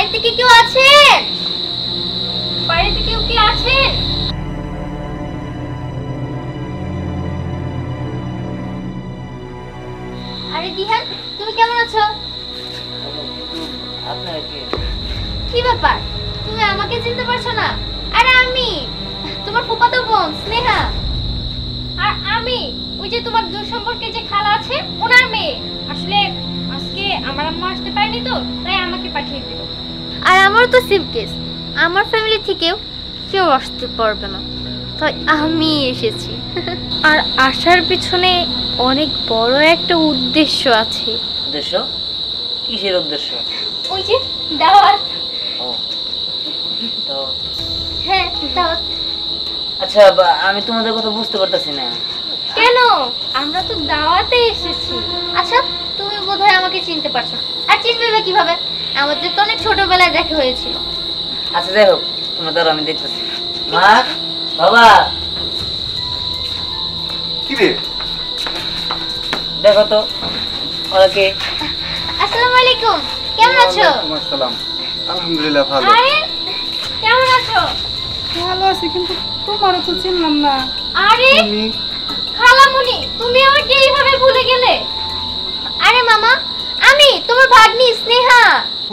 বাড়িতে কি কেউ আছেন? বাড়িতে কেউ কি আছেন? আরে দিহান, তুমি কেমন আছো? আপনার কে? কি ব্যাপার, তুমি আমাকে চিনতে পারছো না? আরে আমি তোমার ফুফাতো বোন স্নেহা। আর আমি ওই যে তোমার দূর সম্পর্কে যে খালা আছে ওনার মেয়ে। আসলে আজকে আমার আম্মা আসতে পারেনি তো, তাই আমাকে পাঠিয়ে দিল। আর আমারও তো সেম কেস, আমার ফ্যামিলি থেকেও কেউ আসতে পারবে না, তাই আমি এসেছি। আর আসার পিছনে অনেক বড় একটা উদ্দেশ্য আছে। উদ্দেশ্য? কিসের উদ্দেশ্য? ওই যে দাওয়াত। ও তো হ্যাঁ দাওয়াত। আচ্ছা, আমি তোমাদের কথা বুঝতে পারতাছি না। কেন? আমরা তো দাওয়াতে এসেছি। আচ্ছা, তুমি বোধহয় আমাকে চিনতে পারছো না। আর চিনবে বা কিভাবে? আমাদের তো অনেক ছোটবেলায় দেখা হয়েছিল। আচ্ছা যাই হোক, তোমরা ধরো, আমি দেখতেছি। মা, বাবা, কি রে? দেখো তো ওরা কে। আসসালামু আলাইকুম, কেমন আছো? ওয়ালাইকুম আসসালাম। আলহামদুলিল্লাহ ভালো। আরে কেমন আছো? ভালো আছি, কিন্তু তোমারও তো চিনলাম না। আরে তুমি? খালামুনি, তুমি আমাকে এইভাবে ভুলে গেলে? আরে মামা, আমি তোমার ভাগ্নি স্নেহা।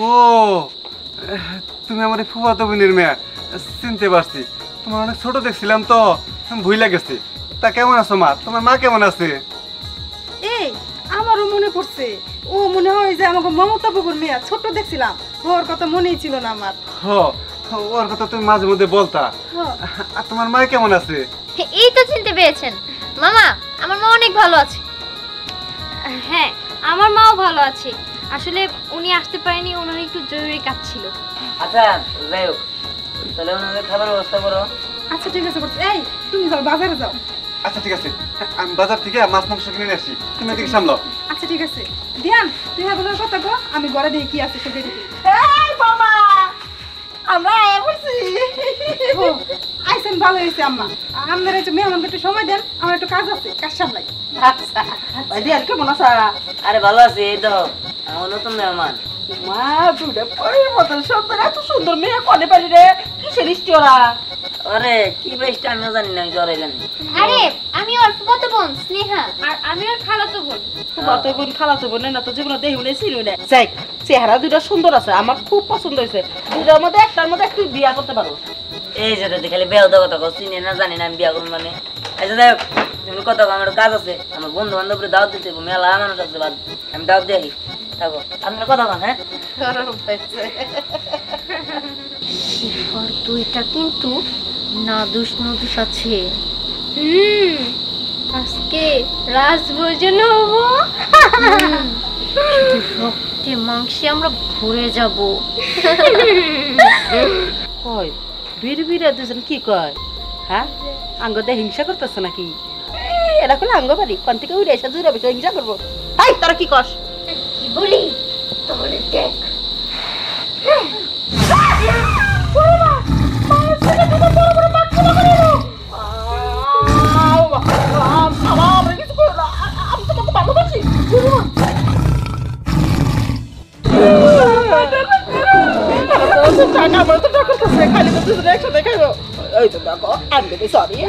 ও, তুমি আমার ফুফাতো বোনের মেয়ে, চিনতে পারছি। তোমার অনেক ছোট দেখছিলাম তো, ভুইলা গেছি। তা কেমন আছো মা? তোমার মা কেমন আছে? এই আমারও মনে পড়ছে, ও মনে হয় যে আমাকে মমতা বুবুর মেয়ে, ছোট দেখছিলাম, ওর কথা মনেই ছিল না আমার। হ, ওর কথা তুমি মাঝে মধ্যে বলতা। হ্যাঁ। আর তোমার মা কেমন আছে? এই তো চিনতে পেরেছেন মামা, আমার মা অনেক ভালো আছে। হ্যাঁ, আমার মাও ভালো আছে। আসলে উনি আসতে পারেনি, ওনার একটু জরুরি কাজ ছিল। আচ্ছা যাই হোক, তাহলে ওনাদের খাবার ব্যবস্থা করো। আচ্ছা ঠিক আছে, করছি। এই তুমি যাও, বাজারে যাও। আচ্ছা ঠিক আছে, আমি বাজার থেকে মাছ মাংস কিনে নিয়ে আসছি, তুমি এদিকে সামলাও। আচ্ছা ঠিক আছে, ধ্যান তুই হ্যাঁ কথা কো, আমি ঘরে দিয়ে কি আছে সেটা দেখি। এই বাবা, আমরা বলছি আইসেন, ভালো হয়েছে আম্মা। আপনারা একটু মেহমানকে একটু সময় দেন, আমার একটু কাজ আছে, কাজ সামলাই। আচ্ছা ভাই দিয়াল কেমন আছা? আরে ভালো আছি, এই দেখো আমার নতুন মেহমান। মা দুটা পরের মতন সুন্দর, এত সুন্দর মেয়ে কনে পারি রে? কিসের ইষ্টি ওরা? আরে কি বেশটা আমিও জানি না, আমি জ্বরে জানি। আরে আমি ওর ফুফাতো বোন স্নেহা, আর আমি ওর খালাতো বোন। বাতো বোন খালাতো বোন না তো জীবনে দেখি মনে চিনি না। যাই, চেহারা দুইটা সুন্দর আছে, আমার খুব পছন্দ হয়েছে। দুটার মধ্যে একটার মধ্যে একটু বিয়া করতে পারো। এই যে তুই খালি বেহুদা কথা কও, চিনি না জানি না আমি বিয়া করব মানে। আচ্ছা যাই হোক, তুমি কথা কও, আমার একটু কাজ আছে, আমার বন্ধু বান্ধবরে দাওয়াত দিতে হবে, মেলা মানুষ আছে, বাদ আমি দাওয়াত দিয়ে আসি। থাকো আপনার কথা কন। হ্যাঁ শিখর দুইটা কিন্তু নাদুস নাদুস আছে। আজকে রাজভোজন হবো। রক্তে মাংসে আমরা ভরে যাব। কয় বিড় বিড়া দুজন কি কয়? হ্যাঁ আঙ্গদে হিংসা করতেছে নাকি? এরা করলে আঙ্গ বাড়ি কোন থেকে উড়ে এসে দূরে বসে হিংসা করবো? তাই তারা কি কস? কি বলি তাহলে দেখ।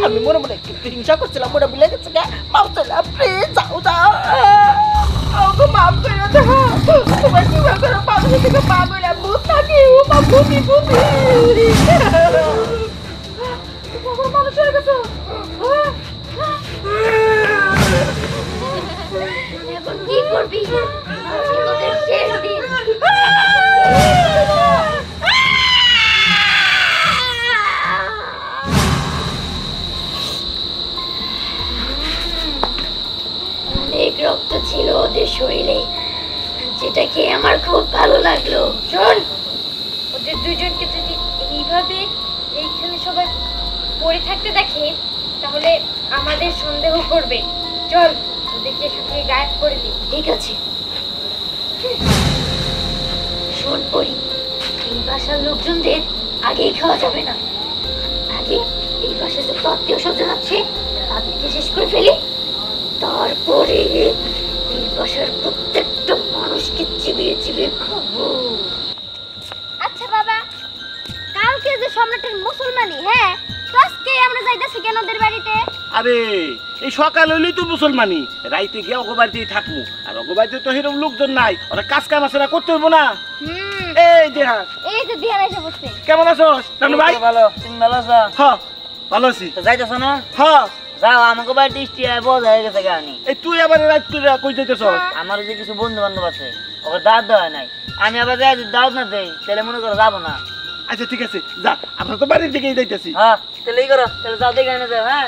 আমি মনে মনে একটু হিংসা করছিলাম, মনে ভুলে গেছে মাফ করলাম, প্লিজ যাও যাও, আমাকে মাফ করে দাও। তোমার কি ব্যাপার? মানুষের থেকে পা গেলে ভূত নাকি? ভূতি ভূতি মানুষ হয়ে গেছে। এখন কি করবি? আজকে তোদের শেষ দিন। অনেক রক্ত ছিল ওদের শরীরে, যেটা খেয়ে আমার খুব ভালো লাগলো। শোন, ওদের দুজনকে যদি এইভাবে এইখানে সবাই পড়ে থাকতে দেখে তাহলে আমাদের সন্দেহ করবে। চল ওদেরকে এখান থেকে গায়েব করে দিই। ঠিক আছে। শোন পরি, এই বাসার লোকজনদের আগেই খাওয়া যাবে না। আগে এই বাসায় যত আত্মীয় স্বজন আছে তাদেরকে শেষ করে ফেলি, তারপরে এই বাসার প্রত্যেকটা মানুষকে চিবিয়ে চিবিয়ে খাবো। আচ্ছা সম্রাটের মুসলমানি। হ্যাঁ, তো আজকে আমরা যাইতেছি কেন ওদের বাড়িতে? আরে এই সকাল হইলেই তো মুসলমানি, রাইতে গিয়ে অগবাড়িতেই থাকবো। আর অগবাড়িতে তো সেরকম লোকজন নাই, ওরা কাজ কাম আছে না, করতে হইব না। এই দেহা, এই যে ধ্যান এসে বসছে। কেমন আছো নানু ভাই? ভালো, তুমি ভালো আছো? হ্যাঁ ভালো আছি। তো যাইতেছো না? হ্যাঁ যাও, আমাকে বাড়িতে ইস্টিয়া বোঝা হয়ে গেছে গানি। এই তুই আবার রাত করে কই যাইতেছ? আমার যে কিছু বন্ধু বান্ধব আছে, ওকে দাওয়াত দেওয়া নাই। আমি আবার যাই যদি দাওয়াত না দেই তাহলে মনে করো যাবো না। আচ্ছা ঠিক আছে, যা, আমরা তো বাড়ির দিকেই যাইতেছি। হ্যাঁ তাহলে এই করো, তাহলে যাও দেখে আনে যাও। হ্যাঁ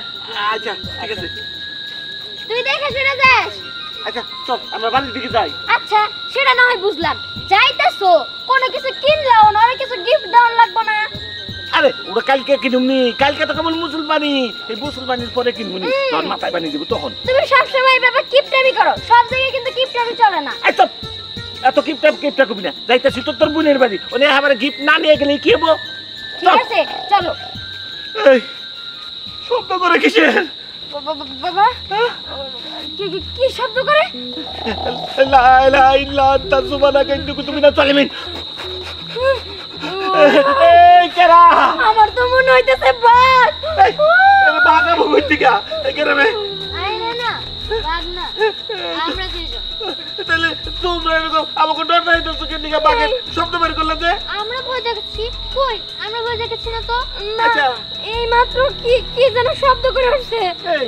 আচ্ছা ঠিক আছে, তুই দেখে শুনে যাস। আচ্ছা চল আমরা বাড়ির দিকে যাই। আচ্ছা, সেটা না হয় বুঝলাম, যাইতেছো কোনো কিছু কিনলাও না, আর কিছু গিফট দেওয়ার লাগবে না। আরে ওরা কালকে কিনুমনি, কালকে তো কেবল মুসলমানি, এই মুসলমানির পরে কিনবনি, তোর মাথায় বানিয়ে দিব তখন। তুমি সবসময় বাবা কিপটামি করো, সব জায়গায় কিন্তু কিপটামি চলে না। এই চুপ, এত কিপটা কবি না, যাইতেছি তোর বোনের বাড়ি, ওনে আমার গিফট না নিয়ে গেলে কি হবো? ঠিক আছে চলো। এই শব্দ করে কিসের? বাবা কি শব্দ করে? লা ইলাহা ইল্লা আনতা সুবহানাকা ইন্নী কুনতু মিনাজ জালিমিন। এই কেরা? আমার তো মনে হইতেছে বাঘ। এই বাঘা ভগই দিকা এই গ্রামে। আরে না বাঘ না, আমরা দুইজন। তাহলে তোমরা এরকম আমাকে ডর নাই তো কেন দিকা বাঘের শব্দ বের করলে যে? আমরা ভয় দেখাচ্ছি? কই, আমরা ভয় দেখাচ্ছি না তো। না, আচ্ছা। এই মাত্র কি কি যেন শব্দ করে উঠছে। এই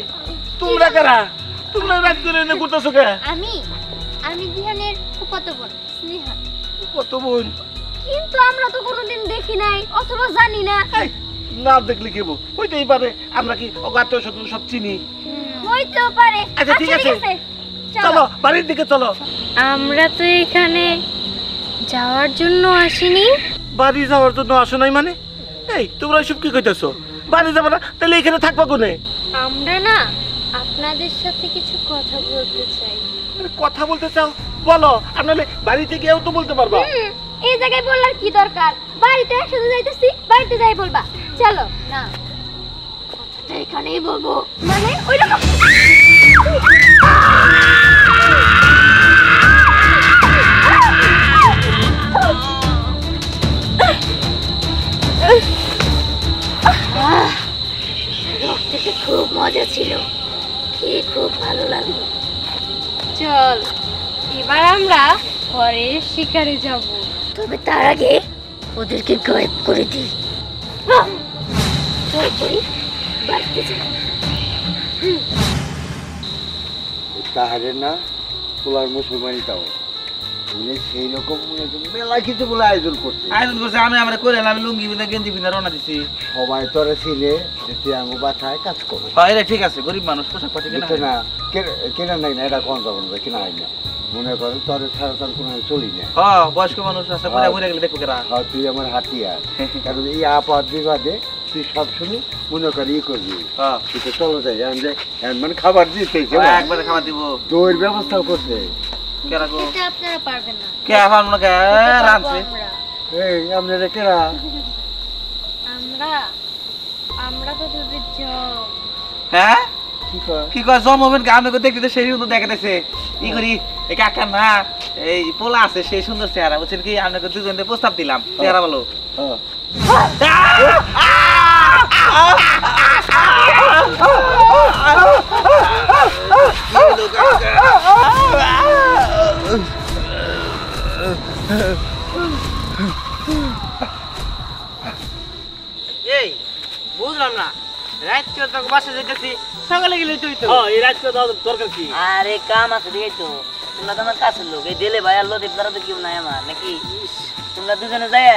তোমরা কারা? তোমরা রাত করে এনে ঘুরতেছো কে? আমি দিহানের ফুফাতো বোন স্নেহা। কত বোন? কিন্তু আমরা তো কোনোদিন দেখি নাই অথবা জানি না। এই না দেখলে কি হবো? হইতেই পারে, আমরা কি অগাত্য সব চিনি। হইতেও পারে। আচ্ছা, ঠিক আছে। চলো বাড়ির দিকে চলো। আমরা তো এখানে যাওয়ার জন্য আসিনি। বাড়ি যাওয়ার জন্য আসো নাই মানে? এই তোমরা এসব কি কইতেছো? বাড়ি যাবো না তাহলে এখানে থাকবা কোনে? আমরা না আপনাদের সাথে কিছু কথা বলতে চাই। আরে কথা বলতে চাও বলো, আর নাহলে বাড়িতে গিয়েও তো বলতে পারবা। এই জায়গায় বলার কি দরকার? বাড়িতে একসাথে যাইতেছি, বাড়িতে যাই বলবা। চলো না, কথাটা এখানেই বলবো। মানে ওই রকম খুব মজা ছিল, খেয়ে খুব ভালো লাগলো। চল এবার আমরা পরের শিকারে যাব, তবে তার আগে ওদেরকে গায়েব করে দিই। চল পরি, বাড়িতে যাই। তাহারে না পোলার মুসলমানি তাও উনি সেই রকম মেলা কিছু বলে আয়োজন করছে। আয়োজন করছে, আমরা করে আমি লুঙ্গি বিনা গেঞ্জি বিনা রওনা দিছি। সবাই তোরে ছিলে যে তুই আমার বাসায় কাজ করো, হ্যাঁ এটা ঠিক আছে, গরিব মানুষ পোশাক পাতি কেনা বুঝছো না? কেনা নাই না, এটা কোন যাবো না, কেনা হয় না। মনে করেন তোর ছাড়া তো কোনো চলি না। হ্যাঁ বয়স্ক মানুষ আছে, পরে মরে গেলে দেখবো কেরা। হ্যাঁ তুই আমার হাতিয়ার, কারণ এই আপদ বিবাদে তুই সব শুনি মনে করি ই করবি। হ্যাঁ তুই তো চলো যাই, মানে খাবার দিতে একবারে খাবার দিব, দইয়ের ব্যবস্থাও করছে। কেরা গো? এটা আপনারা পারবেন না। কে পারবো না, কে রাঁধছে? এই আপনারা কেরা? আমরা তো তোদের জম। হ্যাঁ কি কর? কি কয় জম হবেন? আমি দেখতে সেই সুন্দর দেখাতেছে। ই করি এই কাকা না, এই পোলা আছে সেই সুন্দর চেহারা, বুঝছেন কি? আপনাকে দুজনকে প্রস্তাব দিলাম, চেহারা ভালো। হ্যাঁ এই বুঝলাম না, রাত করে তো বাসা যেতেছি, সকালে গেলে তুই তো এই রাত করে দাও দরকার কি? আরে কাম আছে দেখেই তো, তোমরা তো আমার কাছের লোক। এই দিলে ভাই আল্লাহ দেবদারা তো কেউ নাই আমার নাকি? তোমরা দুজনে যায়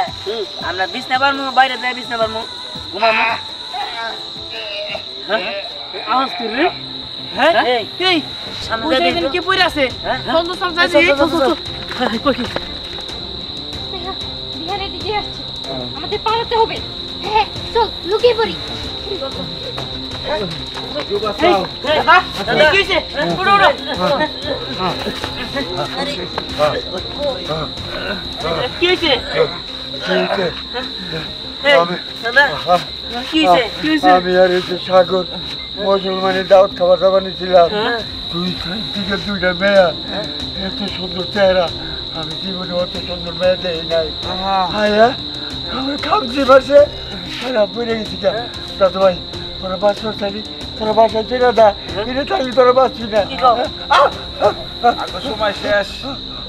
আমরা বিছনা পারমু, বাইরে যাই বিছনা পারমু, ঘুমামু। আওয়াজ তুই রে? হ্যাঁ এই, এই সামনে বুঝে যাই এখানে দেখো। কি পড়ে আছে? হ্যাঁ? চল তো সামনে চল, চল, চল, চল। কই কি? দিহানের দিকে আসছে, আমাদের পালাতে হবে। হ্যাঁ চল লুকিয়ে পড়ি। দাদা, কি হইছে? উঠো, উঠো। কি হইছে? এই, দাদা, কি হইছে? কি হইছে? আমি আর এই যে সাগর মুসলমানের দাওয়াত খাবার দাবার নিয়েছিলাম, দুই সাইড থেকে দুইটা মেয়া, এত সুন্দর চেহারা, আমি জীবনে অত সুন্দর মেয়ে দেই নাই। আয়া আমার খামছি পাশে তোরা পড়ে গেছি কে দাদু ভাই তোরা বাঁচবার চাইলি তোরা বাসায় চলে দা এটা চাইলি তোরা বাঁচবি না কি কও? সময় শেষ।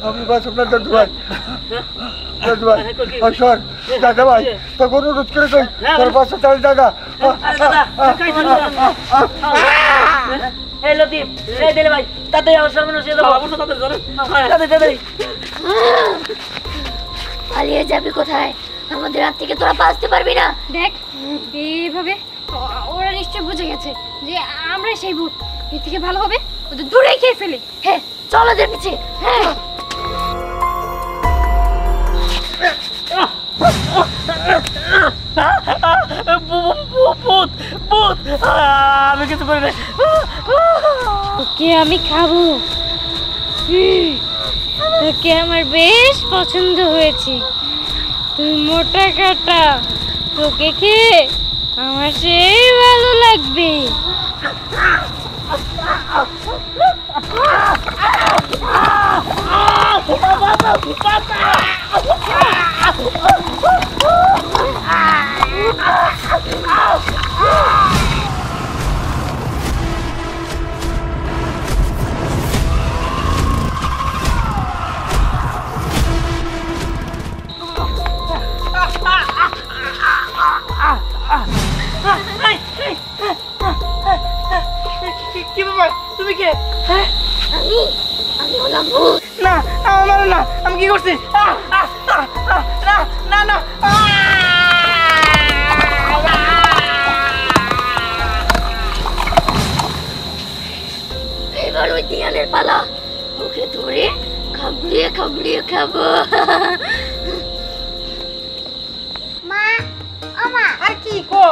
আমি বাঁচব না দাদু ভাই দাদু ভাই শোন দাদা ভাই তোকে অনুরোধ করে কই তোর বাসা চাইলি টাকা আরে দাদা কাই চলে এই লতিফ এই দিলে ভাই তাতে আমার সর্বনাশ হয়ে যাবো অবশ্য তাদের ধরে তাতে পালিয়ে যাবি কোথায়? আমাদের হাত থেকে তোরা বাঁচতে পারবি না। দেখ এইভাবে ওরা নিশ্চয় বুঝে গেছে যে আমরা সেই ভূত। এর থেকে ভালো হবে ওদের দূরে খেয়ে ফেলি। হ্যাঁ চল ওদের পিছে। হ্যাঁ ভূত ভূত আমি কিছু করি না ওকে আমি খাবো। তোকে আমার বেশ পছন্দ হয়েছে। তুই মোটা কাটা, তোকে খেয়ে আমার সেই ভালো লাগবে। কি ব্যাপার তুমি কে? আমি হলাম ভূত। না আমার না আমি কি করছি না না না এবার ওই দিয়ানের পালা। ওকে ধরে খাবড়িয়ে খাবড়িয়ে খাবো। মা ও মা আর কি কো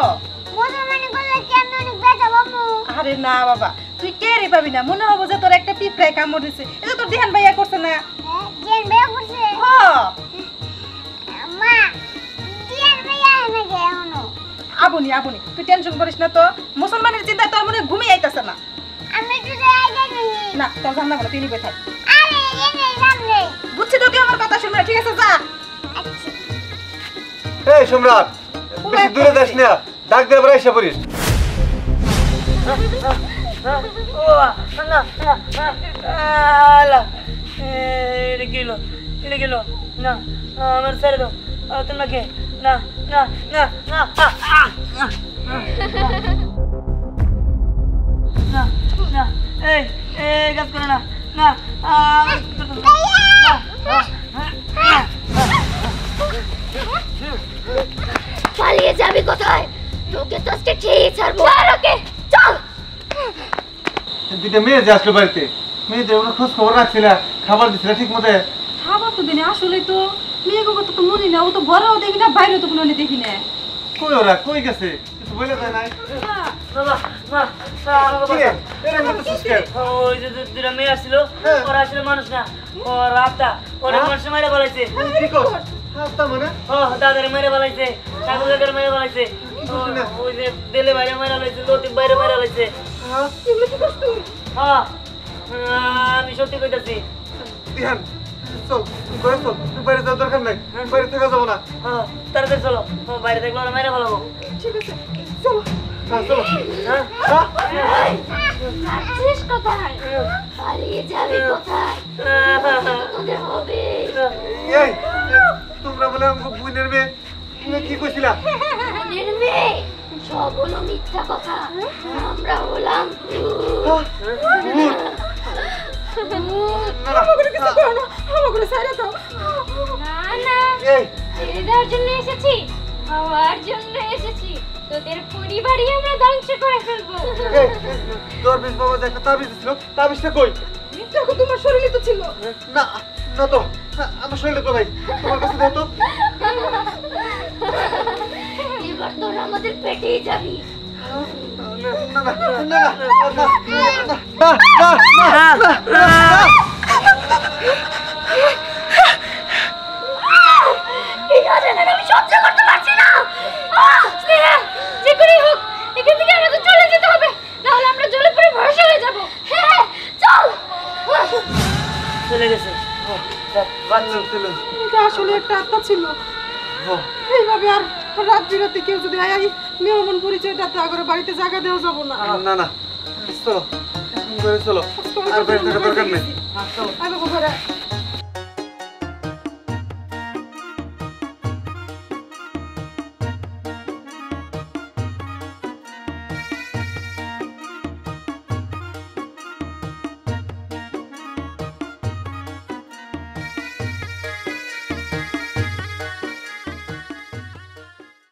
মনে মনে বলে কেন অনেক ব্যথা বাবু। আরে না বাবা তুই টেরে পাবি না মনে হবো যে তোর একটা পিঁপড়ায় কামড় দিছে এটা তোর ধ্যান ভাইয়া করছে না জেন ভাইয়া করছে। হ্যাঁ মা দিয়ান ভাইয়া এনে গে এখনো। আবুনি আবুনি তুই টেনশন করিস না তো মুসলমানের চিন্তায় তোর মনে ঘুমিয়ে আইতাছে না আমি তো যাই জানি না তোর জানা বলে তুই নিবে থাক আরে এনে সামনে। বুঝছি তো তুই আমার কথা শুনবে ঠিক আছে যা এই সম্রাট বেশি দূরে যাস না, ডাক দিয়ে আবার এসে পড়িস। ও না আলা এটা গেল না আমার ছেড়ে দাও তোমাকে না না না না না না এই এই কাজ করে না না পালিয়ে যাবি কোথায়? তোকে তো আজকে খেয়ে ছাড়বো। ওকে চল। দুইটা মেয়ে যে আসলো বাড়িতে, মেয়েদের ওরা খোঁজ খবর রাখছিল, খাবার দিছিল ঠিক মতো। খাবার তো দিনে আসলে তো মেয়েকে কথা তো মনে না ও তো ঘরেও দেখি না বাইরেও তো কোনো দেখি না কই ওরা কই গেছে কিছু বলে যায় নাই? বাবা মা আমাকে কি রে? এরে মতো সুস্কের ওই যে দুটা মেয়ে আসছিল ওরা আসলে মানুষ না ওর আত্মা ওরা মানুষের মেরে বলাইছে কি কস? হাসতা মানে ও দাদারে মেরে বলাইছে ঠাকুরের মেরে বলাইছে ওই যে দেলে বাইরে মেরে বলাইছে লতিফ বাইরে মেরে বলাইছে হ্যাঁ আমি সত্যি কইতাছি দিহান চল ঘরে চল, বাইরে যাওয়ার দরকার নাই, বাইরে থাকা যাবো না। হ্যাঁ তাড়াতাড়ি চলো বাইরে থাকলে ওরা মেরে ফেলাবো হ্যাঁ চলো। যাচ্ছিস কোথায়? পালিয়ে যাবি কোথায়? তোদের হবে। এই তোমরা বলে আমাকে বুনের মেয়ে, তুমি কি কইছিলা? বোনের মেয়ে সব হলো মিথ্যা কথা। আমরা হলাম ভূত। না না এই ছেড়ে দেওয়ার জন্য এসেছি, খাওয়ার জন্য এসেছি। তোদের পরিবারই আমরা ধ্বংস করে ফেলবো। এই দরবেশ বাবা যে একটা তাবিজ দিছিল, তাবিজটা কই? দেখো তোমার শরীরে তো ছিল না না তো আমার শরীরে তো নাই, তোমার কাছে দাও তো। এবার তোরা আমাদের পেটেই যাবি। না না না না না না এই আজানের আমি সহ্য করতে পারছি না। স্নেহা, যে করেই হোক এখান থেকে আমাদের চলে যেতে হবে, নাহলে আমরা জলে পড়ে ভরসা হয়ে যাবো। হ্যাঁ চল। চলে গেছে এটা আসলে একটা আত্মা ছিল এইভাবে আর রাত বিরাতে কেউ যদি আয় মেহমান পরিচয়টা তো আগরে বাড়িতে জায়গা দেওয়া যাবো না। না না চলো ঘরে চলো আর বাইরে থাকার দরকার নেই আয় বাবা ঘরে